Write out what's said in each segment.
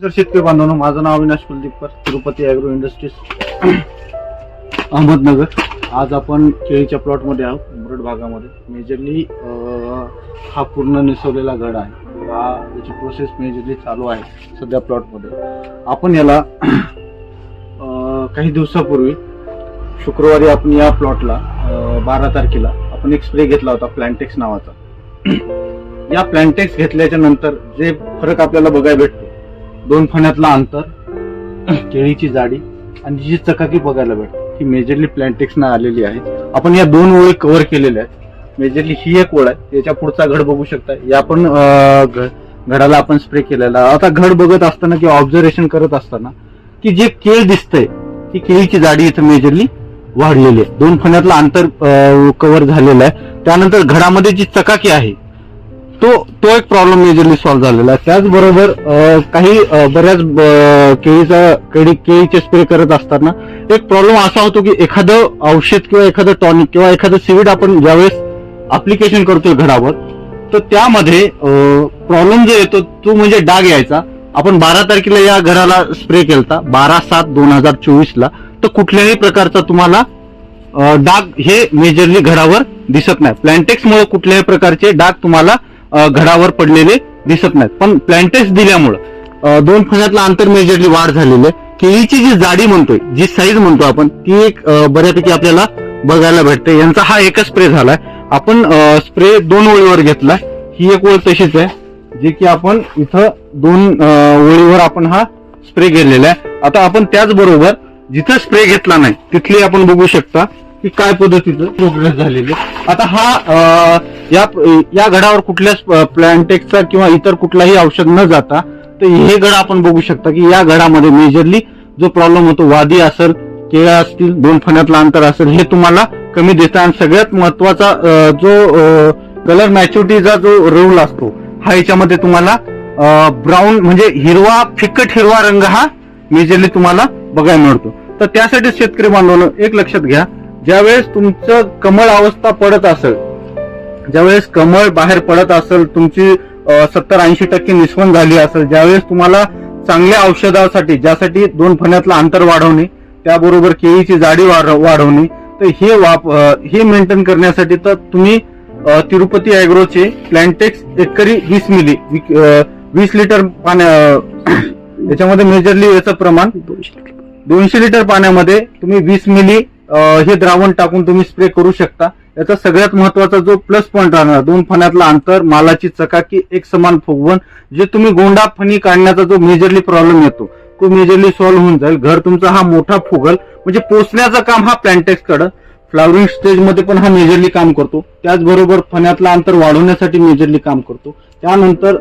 नमस्कार शेतकरी बांधवांनो, माझं नाव अविनाश कुलदीपकर, तिरुपती ॲग्रो इंडस्ट्रीज अहमदनगर. आज आपण केळीच्या प्लॉटमध्ये आहोत, मुरड भागामध्ये. मेजरली हा पूर्ण निसवलेला घड आहे. याची प्रोसेस मेजरली चालू आहे सध्या प्लॉटमध्ये. आपण याला काही दिवसापूर्वी शुक्रवारी आपण या प्लॉटला 12 तारखेला आपण एक स्प्रे घेतला होता, प्लॅन्टेक्स नावाचा. या प्लॅन्टेक्स घेतल्याच्या नंतर जे फरक आपल्याला बघायला भेटतो, 2 फण्यातला अंतर, केळीची जाडी आणि जी चकाकी बघायला भेटते, ही मेजरली प्लॅन्टेक्सना आलेली आहे. आपण या 2 ओळी कव्हर केलेल्या आहेत. मेजरली ही एक ओळ आहे, याच्या पुढचा घड बघू शकता. या पण घडाला आपण स्प्रे केलेला. आता घड बघत असताना किंवा ऑब्झर्वेशन करत असताना की जे केळ दिसतंय, ती केळीची जाडी इथं मेजरली वाढलेली आहे. 2 फण्यातला अंतर कव्हर झालेलं आहे. त्यानंतर घडामध्ये जी चकाकी आहे तो एक प्रॉब्लेम मेजरली सॉल्व्ह झालेला आहे. त्याचबरोबर काही बऱ्याच केळीचे स्प्रे करत असताना एक प्रॉब्लेम असा होतो की एखादं औषध किंवा एखादं टॉनिक किंवा एखादं सीड आपण ज्यावेळेस अप्लिकेशन करतोय घडावर, तर त्यामध्ये प्रॉब्लेम जो येतो तो म्हणजे डाग यायचा. आपण 12 तारखेला या घराला स्प्रे केलता, 12/7/2024 तर कुठल्याही प्रकारचा तुम्हाला डाग हे मेजरली घडावर दिसत नाही. प्लॅन्टेक्समुळे कुठल्याही प्रकारचे डाग तुम्हाला घडावर पडलेले दिसत नाहीत. पण प्लॅन्टेक्स दिल्यामुळं 2 फण्यातला अंतर मेजरली वाढ झालेली आहे. केळीची जी जाडी म्हणतोय, जी साईज म्हणतो आपण, ती एक बऱ्यापैकी आपल्याला बघायला भेटते. यांचा हा एकच स्प्रे झालाय. आपण स्प्रे 2 ओळीवर घेतलाय. ही एक ओळ तशीच आहे, जे की आपण इथं 2 ओळीवर आपण हा स्प्रे घेतलेला आहे. आता आपण त्याचबरोबर जिथं स्प्रे घेतला नाही तिथली आपण बघू शकता की काय पद्धतीचं प्रोग्रेस झालेली. आता हा या घडावर कुठल्याच प्लॅन्टेक्सचा किंवा इतर कुठलाही औषध न जाता तर हे घड आपण बघू शकता की या घडामध्ये मेजरली जो प्रॉब्लेम होतो, वादी असेल, केळा असतील, 2 फण्यातला अंतर असेल, हे तुम्हाला कमी देतं. आणि सगळ्यात महत्वाचा जो कलर मॅच्युरिटीचा जो रोल असतो, हा याच्यामध्ये तुम्हाला ब्राऊन म्हणजे हिरवा, फिकट हिरवा रंग हा मेजरली तुम्हाला बघायला मिळतो. तर त्यासाठी शेतकरी बांधवांनो एक लक्षात घ्या, ज्यावेळेस तुमचं कमळ अवस्था पडत असेल, ज्यावेळेस कमळ बाहेर पडत असेल, तुमची 70-80% निस्वन झाली असेल, ज्यावेळेस तुम्हाला चांगल्या औषधासाठी, ज्यासाठी 2 फण्यातलं अंतर वाढवणे, त्याबरोबर केळीची जाडी वाढवणे, तर हे मेंटेन करण्यासाठी तर तुम्ही तिरुपती ॲग्रोचे प्लॅन्टेक्स एकरी 20 मिली 20 लिटर पाण्या, याच्यामध्ये मेजरली याचं प्रमाण 200 लिटर पाण्यामध्ये तुम्ही 20 मिली हे द्रावण टाकून तुम्ही स्प्रे करू शकता. याचा सगळ्यात महत्वाचा जो प्लस पॉईंट राहणार, 2 फण्यातला अंतर, मालाची चकाकी, एक समान फुगवण, जे तुम्ही गोंडा फणी काढण्याचा जो मेजरली प्रॉब्लेम येतो तो मेजरली सॉल्व्ह होऊन जाईल. घर तुमचा हा मोठा फुगल, म्हणजे पोचण्याचं काम हा प्लॅन्टेक्स कडं. फ्लावरिंग स्टेज मध्ये पण हा मेजरली काम करतो. त्याचबरोबर फण्यातला अंतर वाढवण्यासाठी मेजरली काम करतो. त्यानंतर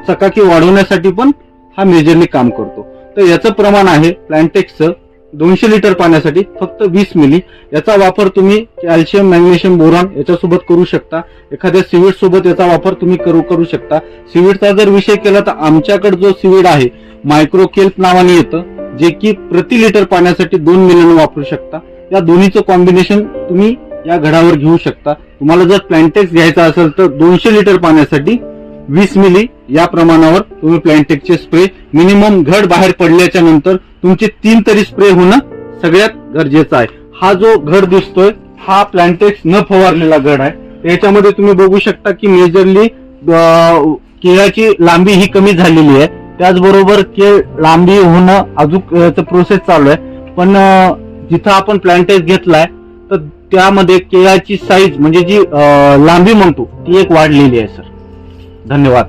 चकाकी वाढवण्यासाठी पण हा मेजरली काम करतो. तर याचं प्रमाण आहे प्लॅन्टेक्सचं 200 लिटर पाण्यासाठी फक्त 20 मिली. याचा वापर तुम्ही कॅल्शियम, मॅग्नेशियम, बोरॉन याच्यासोबत करू शकता. एखाद्या सिवीड सोबत याचा वापर तुम्ही करू शकता. सिवीडचा जर विषय केला तर आमच्याकडे जो सिवीड आहे मायक्रोकेल्प नावाने येतं, जे की प्रति लिटर पाण्यासाठी 2 मिलीनं वापरू शकता. या दोन्हीचं कॉम्बिनेशन तुम्ही या घडावर घेऊ शकता. तुम्हाला जर प्लॅन्टेक्स घ्यायचा असेल तर 200 लिटर पाण्यासाठी 20 मिली या प्रमाणावर तुम्ही प्लॅन्टेक्सचे स्प्रे, मिनिमम घड बाहेर पडल्याच्या नंतर तुमचे 3 तरी स्प्रे होणं सगळ्यात गरजेचं आहे. हा जो घड दिसतोय हा प्लॅन्टेक्स न फवारलेला घड आहे. याच्यामध्ये तुम्ही बघू शकता की मेजरली केळाची लांबी ही कमी झालेली आहे. त्याचबरोबर केळ लांबी होणं अजून प्रोसेस चालू आहे. पण जिथं आपण प्लॅन्टेक्स घेतलाय तर त्यामध्ये केळाची साईज म्हणजे जी लांबी म्हणतो ती एक वाढलेली आहे. सर, धन्यवाद.